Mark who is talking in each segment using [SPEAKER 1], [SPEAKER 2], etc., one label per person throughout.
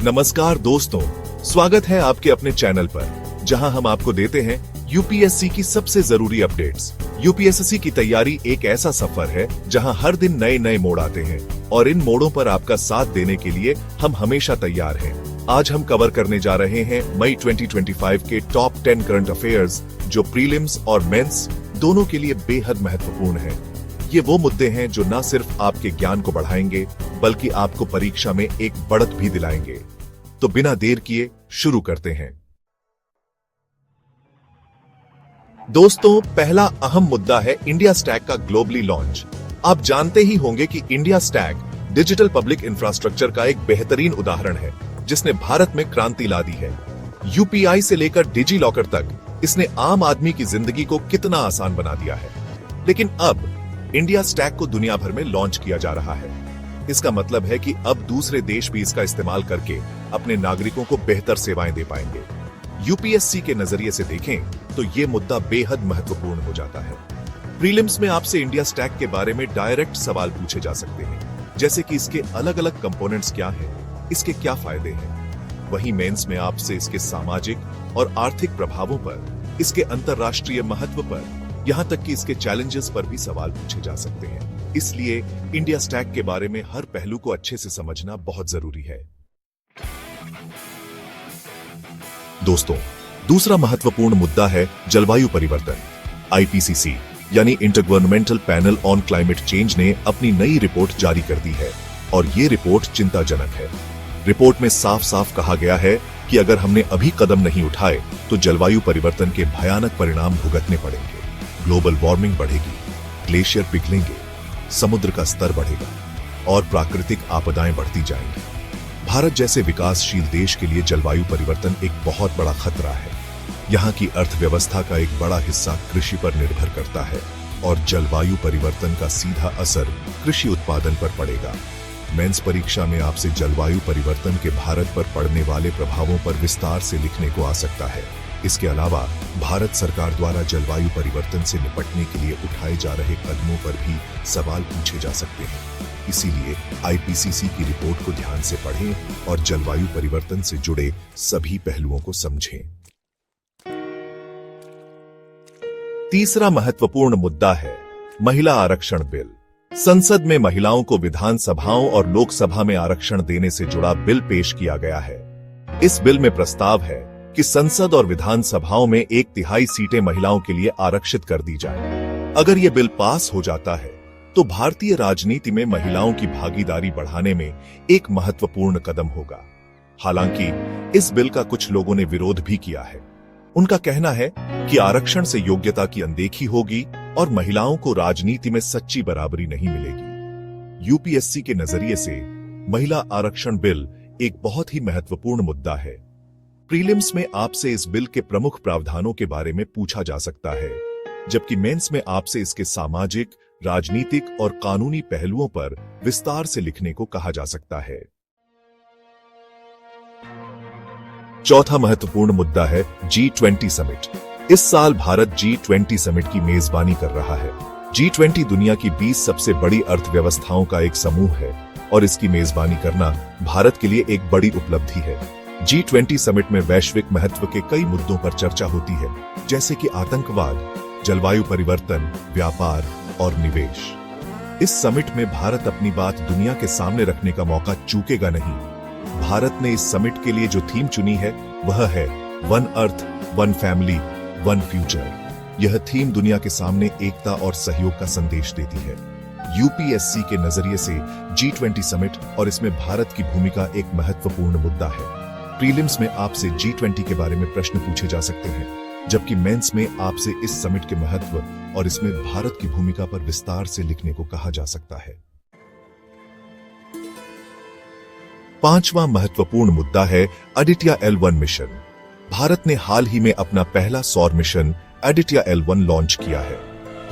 [SPEAKER 1] नमस्कार दोस्तों, स्वागत है आपके अपने चैनल पर जहां हम आपको देते हैं यूपीएससी की सबसे जरूरी अपडेट्स। यूपीएससी की तैयारी एक ऐसा सफर है जहां हर दिन नए नए मोड़ आते हैं और इन मोड़ों पर आपका साथ देने के लिए हम हमेशा तैयार हैं। आज हम कवर करने जा रहे हैं मई 2025 के टॉप 10 करंट अफेयर्स जो प्रीलिम्स और मेंस दोनों के लिए बेहद महत्वपूर्ण है। ये वो मुद्दे हैं जो न सिर्फ आपके ज्ञान को बढ़ाएंगे बल्कि आपको परीक्षा में एक बढ़त भी दिलाएंगे। तो बिना देर किए शुरू करते हैं। दोस्तों, पहला अहम मुद्दा है इंडिया स्टैक का ग्लोबली लॉन्च। आप जानते ही होंगे कि India stack digital public infrastructure का एक बेहतरीन उदाहरण है जिसने भारत में क्रांति ला दी है। यूपीआई से लेकर डिजी लॉकर तक इसने आम आदमी की जिंदगी को कितना आसान बना दिया है। लेकिन अब इंडिया स्टैक को दुनिया भर में लॉन्च किया जा रहा है। इसका मतलब है कि अब दूसरे देश भी इसका इस्तेमाल करके अपने नागरिकों को बेहतर सेवाएं दे पाएंगे। यूपीएससी के नजरिए से देखें तो ये मुद्दा बेहद महत्वपूर्ण हो जाता है। प्रीलिम्स में आपसे इंडिया स्टैक के बारे में डायरेक्ट सवाल पूछे जा सकते हैं, जैसे कि इसके अलग अलग कंपोनेंट्स क्या हैं, इसके क्या फायदे हैं। वहीं मेंस में आपसे इसके सामाजिक और आर्थिक प्रभावों पर, इसके अंतर्राष्ट्रीय महत्व पर, यहां तक कि इसके चैलेंजेस पर भी सवाल पूछे जा सकते हैं। इसलिए इंडिया स्टैक के बारे में हर पहलू को अच्छे से समझना बहुत जरूरी है। दोस्तों, दूसरा महत्वपूर्ण मुद्दा है जलवायु परिवर्तन। आईपीसीसी यानी intergovernmental panel on climate change ने अपनी नई रिपोर्ट जारी कर दी है और ये रिपोर्ट चिंताजनक है। रिपोर्ट में साफ साफ कहा गया है कि अगर हमने अभी कदम नहीं उठाए तो जलवायु परिवर्तन के भयानक परिणाम भुगतने पड़ेंगे। ग्लोबल वार्मिंग बढ़ेगी, ग्लेशियर पिघलेंगे, समुद्र का स्तर बढ़ेगा और प्राकृतिक आपदाएं बढ़ती जाएंगी। भारत जैसे विकासशील देश के लिए जलवायु परिवर्तन एक बहुत बड़ा खतरा है। यहाँ की अर्थव्यवस्था का एक बड़ा हिस्सा कृषि पर निर्भर करता है और जलवायु परिवर्तन का सीधा असर कृषि उत्पादन पर पड़ेगा। मेंस परीक्षा में आपसे जलवायु परिवर्तन के भारत पर पड़ने वाले प्रभावों पर विस्तार से लिखने को आ सकता है। इसके अलावा भारत सरकार द्वारा जलवायु परिवर्तन से निपटने के लिए उठाए जा रहे कदमों पर भी सवाल पूछे जा सकते हैं। इसीलिए आईपीसीसी की रिपोर्ट को ध्यान से पढ़ें और जलवायु परिवर्तन से जुड़े सभी पहलुओं को समझें। तीसरा महत्वपूर्ण मुद्दा है महिला आरक्षण बिल। संसद में महिलाओं को विधानसभाओं और लोकसभा में आरक्षण देने से जुड़ा बिल पेश किया गया है। इस बिल में प्रस्ताव है कि संसद और विधानसभाओं में 1/3 सीटें महिलाओं के लिए आरक्षित कर दी जाए। अगर यह बिल पास हो जाता है तो भारतीय राजनीति में महिलाओं की भागीदारी बढ़ाने में एक महत्वपूर्ण कदम होगा। हालांकि इस बिल का कुछ लोगों ने विरोध भी किया है। उनका कहना है कि आरक्षण से योग्यता की अनदेखी होगी और महिलाओं को राजनीति में सच्ची बराबरी नहीं मिलेगी। यूपीएससी के नजरिए से महिला आरक्षण बिल एक बहुत ही महत्वपूर्ण मुद्दा है। प्रीलिम्स में आपसे इस बिल के प्रमुख प्रावधानों के बारे में पूछा जा सकता है, जबकि मेंस में आपसे इसके सामाजिक, राजनीतिक और कानूनी पहलुओं पर विस्तार से लिखने को कहा जा सकता है। चौथा महत्वपूर्ण मुद्दा है G20 समिट। इस साल भारत G20 समिट की मेजबानी कर रहा है। G20 दुनिया की 20 सबसे बड़ी अर्थव्यवस्थाओं का एक समूह है और इसकी मेजबानी करना भारत के लिए एक बड़ी उपलब्धि है। G20 समिट में वैश्विक महत्व के कई मुद्दों पर चर्चा होती है, जैसे कि आतंकवाद, जलवायु परिवर्तन, व्यापार और निवेश। इस समिट में भारत अपनी बात दुनिया के सामने रखने का मौका चूकेगा नहीं। भारत ने इस समिट के लिए जो थीम चुनी है वह है one earth, one family, one future. यह थीम दुनिया के सामने एकता और सहयोग का संदेश देती है। यूपीएससी के नजरिए से G20 समिट और इसमें भारत की भूमिका एक महत्वपूर्ण मुद्दा है। प्रीलिम्स में आपसे G20 के बारे में प्रश्न पूछे जा सकते हैं, जबकि मेंस में आपसे इस समिट के महत्व और इसमें भारत की भूमिका पर विस्तार से लिखने को कहा जा सकता है। पांचवा महत्वपूर्ण मुद्दा है आदित्य L1 मिशन। भारत ने हाल ही में अपना पहला सौर मिशन आदित्य L1 लॉन्च किया है।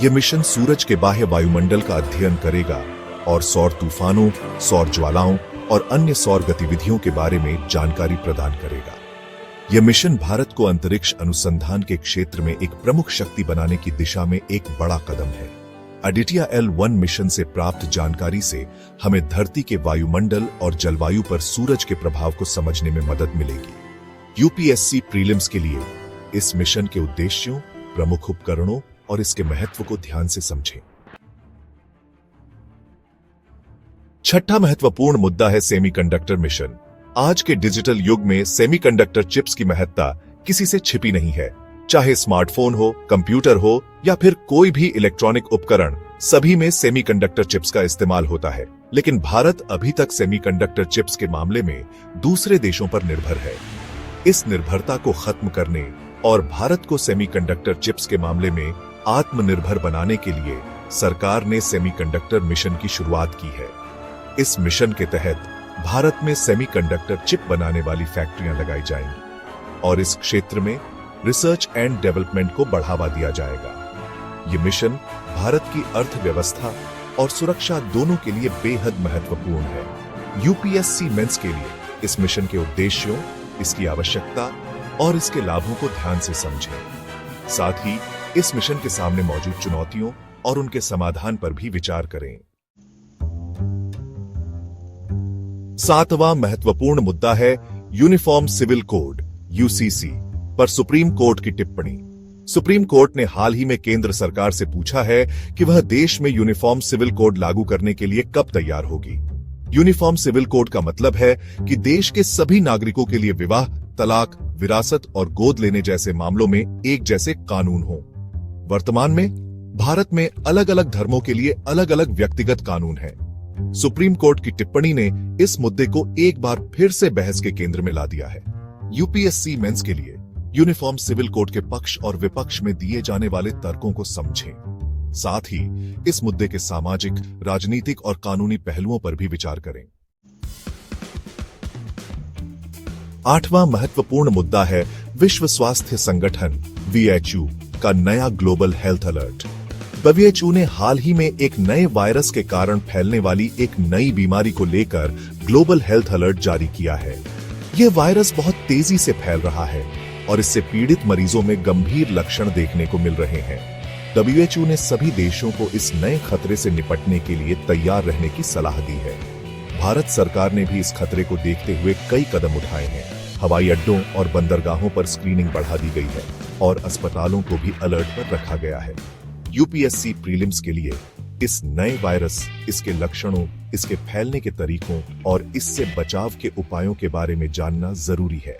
[SPEAKER 1] यह मिशन सूरज के बाह्य वायुमंडल का अध्ययन करेगा और सौर तूफानों, सौर ज्वालाओं और अन्य सौर गतिविधियों के बारे में जानकारी प्रदान करेगा। यह मिशन भारत को अंतरिक्ष अनुसंधान के क्षेत्र में एक प्रमुख शक्ति बनाने की दिशा में एक बड़ा कदम है। आदित्य L1 मिशन से प्राप्त जानकारी से हमें धरती के वायुमंडल और जलवायु पर सूरज के प्रभाव को समझने में मदद मिलेगी। यूपीएससी प्रीलिम्स के लिए इस मिशन के उद्देश्यों, प्रमुख उपकरणों और इसके महत्व को ध्यान से समझें। छठा महत्वपूर्ण मुद्दा है सेमीकंडक्टर मिशन। आज के डिजिटल युग में सेमीकंडक्टर चिप्स की महत्ता किसी से छिपी नहीं है। चाहे स्मार्टफोन हो, कंप्यूटर हो या फिर कोई भी इलेक्ट्रॉनिक उपकरण, सभी में सेमीकंडक्टर चिप्स का इस्तेमाल होता है। लेकिन भारत अभी तक सेमीकंडक्टर चिप्स के मामले में दूसरे देशों पर निर्भर है। इस निर्भरता को खत्म करने और भारत को सेमीकंडक्टर चिप्स के मामले में आत्मनिर्भर बनाने के लिए सरकार ने सेमीकंडक्टर मिशन की शुरुआत की है। इस मिशन के तहत भारत में सेमीकंडक्टर चिप बनाने वाली फैक्ट्रियां लगाई जाएंगी और इस क्षेत्र में रिसर्च एंड डेवलपमेंट को बढ़ावा दिया जाएगा। ये मिशन भारत की अर्थव्यवस्था और सुरक्षा दोनों के लिए बेहद महत्वपूर्ण है। यूपीएससी मेंस के लिए इस मिशन के उद्देश्यों, इसकी आवश्यकता और इसके लाभों को ध्यान से समझें। साथ ही इस मिशन के सामने मौजूद चुनौतियों और उनके समाधान पर भी विचार करें। सातवां महत्वपूर्ण मुद्दा है यूनिफॉर्म सिविल कोड यूसीसी पर सुप्रीम कोर्ट की टिप्पणी। सुप्रीम कोर्ट ने हाल ही में केंद्र सरकार से पूछा है कि वह देश में यूनिफॉर्म सिविल कोड लागू करने के लिए कब तैयार होगी। यूनिफॉर्म सिविल कोड का मतलब है कि देश के सभी नागरिकों के लिए विवाह, तलाक, विरासत और गोद लेने जैसे मामलों में एक जैसे कानून हों। वर्तमान में भारत में अलग अलग धर्मों के लिए अलग अलग व्यक्तिगत कानून हैं। सुप्रीम कोर्ट की टिप्पणी ने इस मुद्दे को एक बार फिर से बहस के केंद्र में ला दिया है। यूपीएससी मेंस के लिए यूनिफॉर्म सिविल कोड के पक्ष और विपक्ष में दिए जाने वाले तर्कों को समझें। साथ ही इस मुद्दे के सामाजिक, राजनीतिक और कानूनी पहलुओं पर भी विचार करें। आठवां महत्वपूर्ण मुद्दा है विश्व स्वास्थ्य संगठन WHO का नया ग्लोबल हेल्थ अलर्ट। WHO ने हाल ही में एक नए वायरस के कारण फैलने वाली एक नई बीमारी को लेकर ग्लोबल हेल्थ अलर्ट जारी किया है। यह वायरस बहुत तेजी से फैल रहा है और इससे पीड़ित मरीजों में गंभीर लक्षण देखने को मिल रहे हैं। WHO ने सभी देशों को इस नए खतरे से निपटने के लिए तैयार रहने की सलाह दी है। भारत सरकार ने भी इस खतरे को देखते हुए कई कदम उठाए हैं। हवाई अड्डों और बंदरगाहों पर स्क्रीनिंग बढ़ा दी गई है और अस्पतालों को भी अलर्ट पर रखा गया है। यूपीएससी प्रीलिम्स के लिए इस नए वायरस, इसके लक्षणों, इसके फैलने के तरीकों और इससे बचाव के उपायों के बारे में जानना जरूरी है।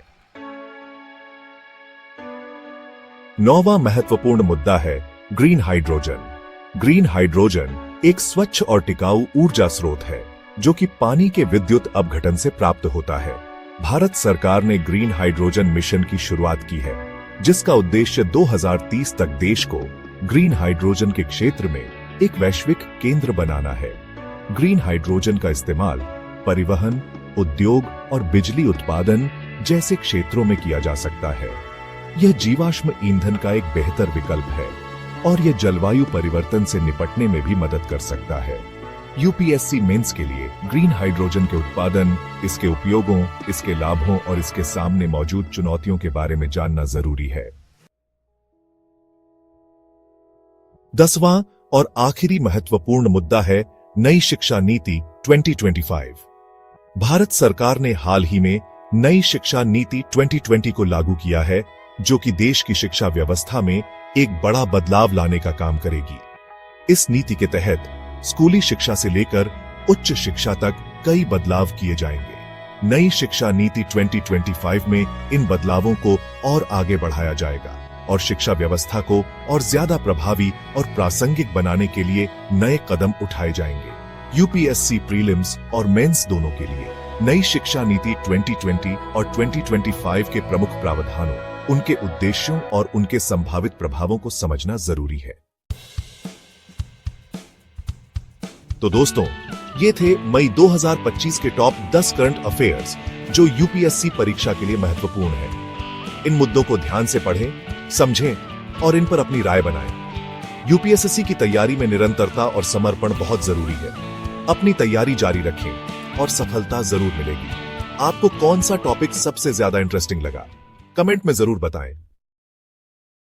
[SPEAKER 1] नौवां महत्वपूर्ण मुद्दा है ग्रीन हाइड्रोजन। ग्रीन हाइड्रोजन एक स्वच्छ और टिकाऊ ऊर्जा स्रोत है जो कि पानी के विद्युत अपघटन से प्राप्त होता है। भारत सरकार ने ग्रीन हाइड्रोजन मिशन की शुरुआत की है, जिसका उद्देश्य 2030 तक देश को ग्रीन हाइड्रोजन के क्षेत्र में एक वैश्विक केंद्र बनाना है। ग्रीन हाइड्रोजन का इस्तेमाल परिवहन, उद्योग और बिजली उत्पादन जैसे क्षेत्रों में किया जा सकता है। यह जीवाश्म ईंधन का एक बेहतर विकल्प है और यह जलवायु परिवर्तन से निपटने में भी मदद कर सकता है। यूपीएससी मेंस के लिए ग्रीन हाइड्रोजन के उत्पादन, इसके उपयोगों, इसके लाभों और इसके सामने मौजूद चुनौतियों के बारे में जानना जरूरी है। 10वां और आखिरी महत्वपूर्ण मुद्दा है नई शिक्षा नीति 2025। भारत सरकार ने हाल ही में नई शिक्षा नीति 2020 को लागू किया है, जो कि देश की शिक्षा व्यवस्था में एक बड़ा बदलाव लाने का काम करेगी। इस नीति के तहत स्कूली शिक्षा से लेकर उच्च शिक्षा तक कई बदलाव किए जाएंगे। नई शिक्षा नीति 2025 में इन बदलावों को और आगे बढ़ाया जाएगा और शिक्षा व्यवस्था को और ज्यादा प्रभावी और प्रासंगिक बनाने के लिए नए कदम उठाए जाएंगे। यूपीएससी प्रीलिम्स और मेंस दोनों के लिए नई शिक्षा नीति 2020 और 2025 के प्रमुख प्रावधानों, उनके उद्देश्यों और उनके संभावित प्रभावों को समझना जरूरी है। तो दोस्तों, ये थे मई 2025 के टॉप 10 करंट अफेयर्स जो यूपीएससी परीक्षा के लिए महत्वपूर्ण है। इन मुद्दों को ध्यान से पढ़ें, समझें और इन पर अपनी राय बनाएं। यूपीएससी की तैयारी में निरंतरता और समर्पण बहुत जरूरी है। अपनी तैयारी जारी रखें और सफलता जरूर मिलेगी। आपको कौन सा टॉपिक सबसे ज्यादा इंटरेस्टिंग लगा, कमेंट में जरूर बताएं।